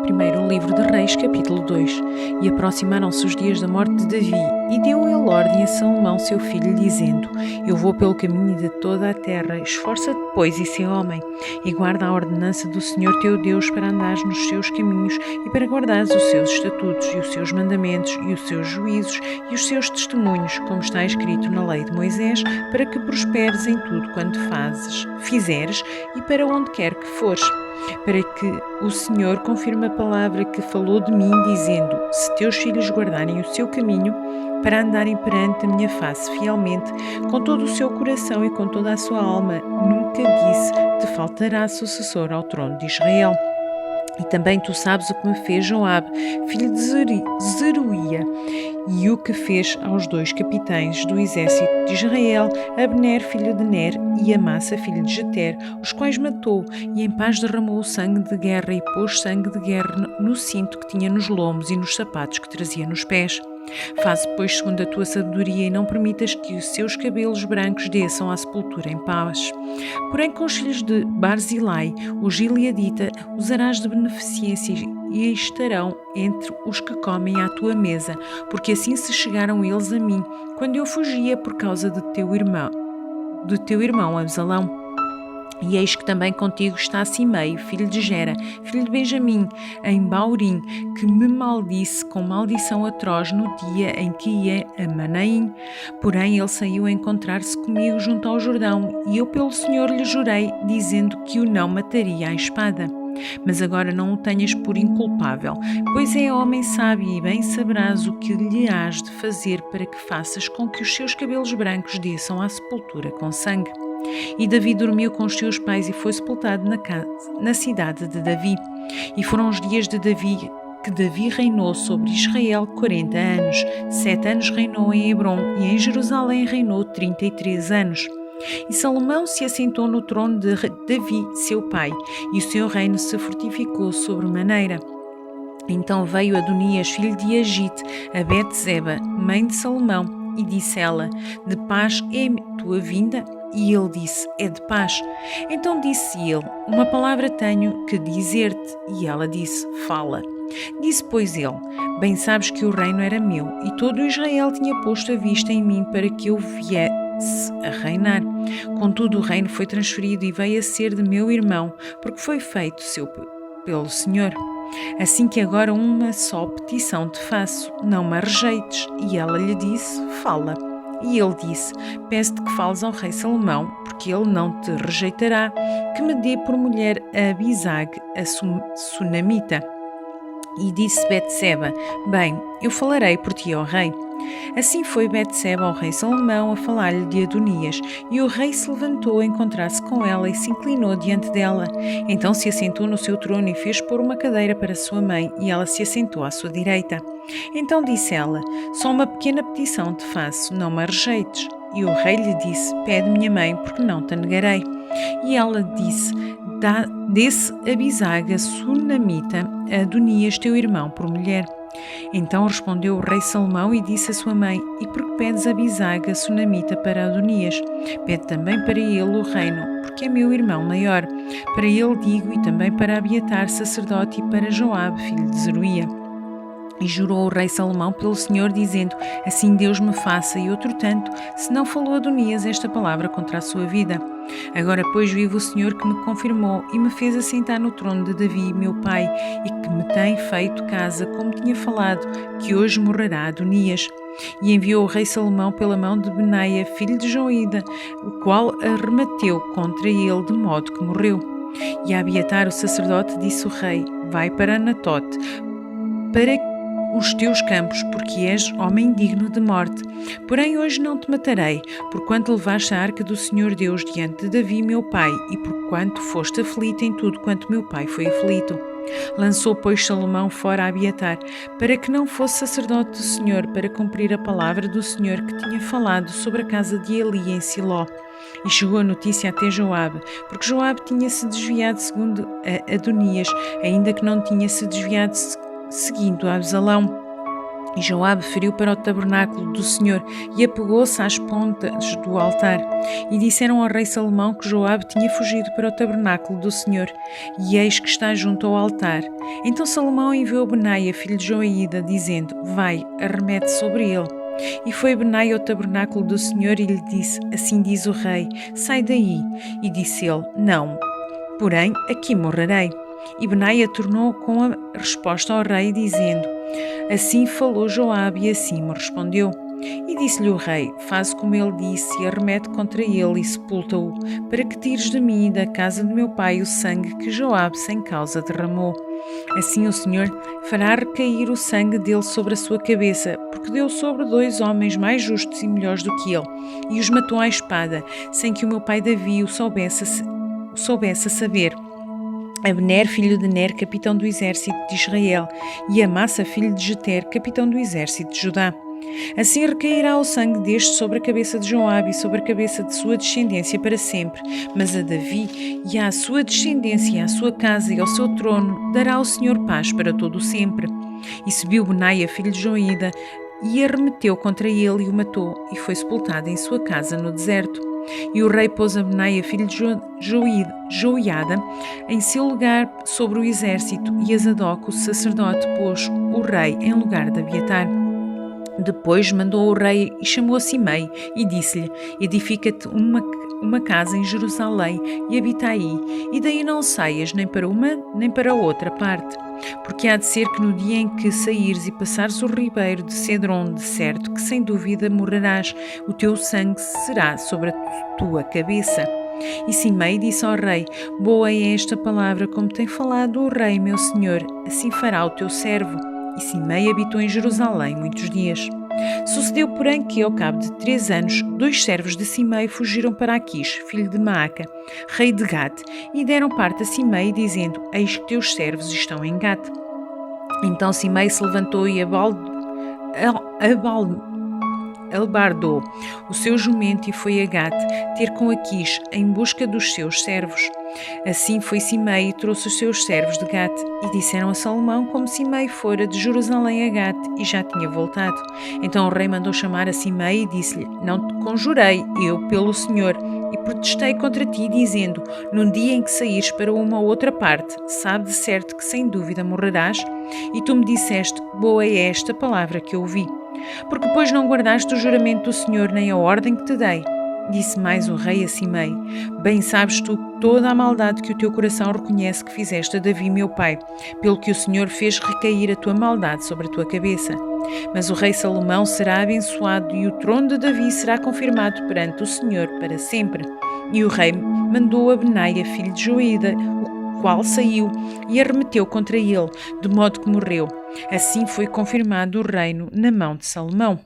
Primeiro livro de Reis, capítulo 2. E aproximaram-se os dias da morte de Davi, e deu ele ordem a Salomão, seu filho, dizendo: Eu vou pelo caminho de toda a terra, esforça-te, pois, e sê homem, e guarda a ordenança do Senhor teu Deus para andares nos seus caminhos, e para guardares os seus estatutos, e os seus mandamentos, e os seus juízos, e os seus testemunhos, como está escrito na lei de Moisés, para que prosperes em tudo quanto fizeres, e para onde quer que fores, para que o Senhor confirme a palavra que falou de mim, dizendo: Se teus filhos guardarem o seu caminho, para andarem perante a minha face fielmente, com todo o seu coração e com toda a sua alma, nunca disse: Te faltará sucessor ao trono de Israel. E também tu sabes o que me fez Joabe, filho de Zeruia, e o que fez aos dois capitães do exército de Israel, Abner, filho de Ner, e Amassa, filho de Jeter, os quais matou, e em paz derramou o sangue de guerra e pôs sangue de guerra no cinto que tinha nos lombos e nos sapatos que trazia nos pés. Faze, pois, segundo a tua sabedoria, e não permitas que os seus cabelos brancos desçam à sepultura em paz. Porém, com os filhos de Barzilai, o gileadita, usarás de beneficência e estarão entre os que comem à tua mesa, porque assim se chegaram eles a mim, quando eu fugia por causa de teu irmão Absalão. E eis que também contigo está Simei, filho de Gera, filho de Benjamim, em Baurim, que me maldisse com maldição atroz no dia em que ia a Manaim. Porém ele saiu a encontrar-se comigo junto ao Jordão, e eu pelo Senhor lhe jurei, dizendo que o não mataria à espada. Mas agora não o tenhas por inculpável, pois é homem sábio, e bem saberás o que lhe hás de fazer para que faças com que os seus cabelos brancos desçam à sepultura com sangue. E Davi dormiu com os seus pais e foi sepultado na cidade de Davi. E foram os dias de Davi que Davi reinou sobre Israel 40 anos. 7 anos reinou em Hebrom, e em Jerusalém reinou 33 anos. E Salomão se assentou no trono de Davi, seu pai, e o seu reino se fortificou sobremaneira. Então veio Adonias, filho de Agite, a Betseba, mãe de Salomão, e disse ela: De paz é tua vinda? E ele disse: É de paz. Então disse ele: Uma palavra tenho que dizer-te. E ela disse: Fala. Disse, pois, ele: Bem sabes que o reino era meu, e todo o Israel tinha posto a vista em mim para que eu viesse a reinar. Contudo, o reino foi transferido e veio a ser de meu irmão, porque foi feito pelo Senhor. Assim que agora uma só petição te faço, não me rejeites. E ela lhe disse: Fala. E ele disse: Peço-te que fales ao rei Salomão, porque ele não te rejeitará, que me dê por mulher a Abisag, a Sunamita. E disse Betseba: Bem, eu falarei por ti ao rei. Assim foi Betseba ao rei Salomão a falar-lhe de Adonias, e o rei se levantou a encontrar-se com ela e se inclinou diante dela. Então se assentou no seu trono e fez pôr uma cadeira para sua mãe, e ela se assentou à sua direita. Então disse ela: Só uma pequena petição te faço, não me rejeites. E o rei lhe disse: Pede, minha mãe, porque não te negarei. E ela disse: Dê-se Abisag, a Sunamita, a Adonias, teu irmão, por mulher. Então respondeu o rei Salomão e disse à sua mãe: E por que pedes Abisag, a Sunamita, para Adonias? Pede também para ele o reino, porque é meu irmão maior. Para ele digo, e também para Abiatar, sacerdote, e para Joabe, filho de Zeruia. E jurou o rei Salomão pelo Senhor, dizendo: Assim Deus me faça, e outro tanto, se não falou Adonias esta palavra contra a sua vida. Agora, pois, vive o Senhor que me confirmou e me fez assentar no trono de Davi, meu pai, e que me tem feito casa, como tinha falado, que hoje morrerá Adonias. E enviou o rei Salomão pela mão de Benaia, filho de Joíada, o qual arremeteu contra ele, de modo que morreu. E a Abiatar, o sacerdote, disse o rei: Vai para Anatote, para os teus campos, porque és homem digno de morte. Porém hoje não te matarei, porquanto levaste a arca do Senhor Deus diante de Davi, meu pai, e porquanto foste aflito em tudo quanto meu pai foi aflito. Lançou, pois, Salomão fora a Abiatar, para que não fosse sacerdote do Senhor, para cumprir a palavra do Senhor que tinha falado sobre a casa de Eli em Siló. E chegou a notícia até Joabe, porque Joabe tinha-se desviado segundo a Adonias, ainda que não tinha-se desviado seguindo a Absalão. E Joabe feriu para o tabernáculo do Senhor e apegou-se às pontas do altar. E disseram ao rei Salomão que Joabe tinha fugido para o tabernáculo do Senhor, e eis que está junto ao altar. Então Salomão enviou Benaia, filho de Joiada, dizendo: Vai, arremete sobre ele. E foi Benaia ao tabernáculo do Senhor e lhe disse: Assim diz o rei, sai daí. E disse ele: Não, porém aqui morrerei. E Benaia tornou com a resposta ao rei, dizendo: Assim falou Joabe e assim me respondeu. E disse-lhe o rei: Faze como ele disse e arremete contra ele e sepulta-o, para que tires de mim e da casa de meu pai o sangue que Joabe sem causa derramou. Assim o Senhor fará recair o sangue dele sobre a sua cabeça, porque deu sobre 2 homens mais justos e melhores do que ele, e os matou à espada, sem que o meu pai Davi o soubesse a saber. Abner, filho de Ner, capitão do exército de Israel, e Amassa, filho de Jeter, capitão do exército de Judá. Assim recairá o sangue deste sobre a cabeça de Joabe e sobre a cabeça de sua descendência para sempre, mas a Davi e à sua descendência, e à sua casa e ao seu trono dará o Senhor paz para todo o sempre. E subiu Benaia, filho de Joiada, e arremeteu contra ele e o matou, e foi sepultado em sua casa no deserto. E o rei pôs a Benaia, filho de Joiada, em seu lugar sobre o exército, e a Zadok, o sacerdote, pôs o rei em lugar de Abiatar. Depois mandou o rei e chamou a Simei e disse-lhe: Edifica-te uma casa em Jerusalém e habita aí, e daí não saias nem para uma nem para outra parte. Porque há de ser que no dia em que saíres e passares o ribeiro de Cedron, de certo que sem dúvida morrerás, o teu sangue será sobre a tua cabeça. E Simei disse ao rei: Boa é esta palavra, como tem falado o rei meu senhor, assim fará o teu servo. E Simei habitou em Jerusalém muitos dias. Sucedeu, porém, que, ao cabo de 3 anos, 2 servos de Simei fugiram para Aquis, filho de Maaca, rei de Gate, e deram parte a Simei, dizendo: Eis que teus servos estão em Gate. Então Simei se levantou e albardou o seu jumento e foi a Gate ter com Aquis em busca dos seus servos. Assim foi Simei e trouxe os seus servos de Gate, e disseram a Salomão como Simei fora de Jerusalém a Gate e já tinha voltado. Então o rei mandou chamar a Simei e disse-lhe: Não te conjurei eu pelo Senhor, e protestei contra ti, dizendo: Num dia em que saíres para uma outra parte, sabe de certo que sem dúvida morrerás? E tu me disseste: Boa é esta palavra que ouvi. Porque pois não guardaste o juramento do Senhor nem a ordem que te dei? Disse mais o rei a Simei: Bem sabes tu toda a maldade que o teu coração reconhece que fizeste a Davi meu pai, pelo que o Senhor fez recair a tua maldade sobre a tua cabeça. Mas o rei Salomão será abençoado e o trono de Davi será confirmado perante o Senhor para sempre. E o rei mandou a Benaia, filho de Joiada, o qual saiu e arremeteu contra ele, de modo que morreu. Assim foi confirmado o reino na mão de Salomão.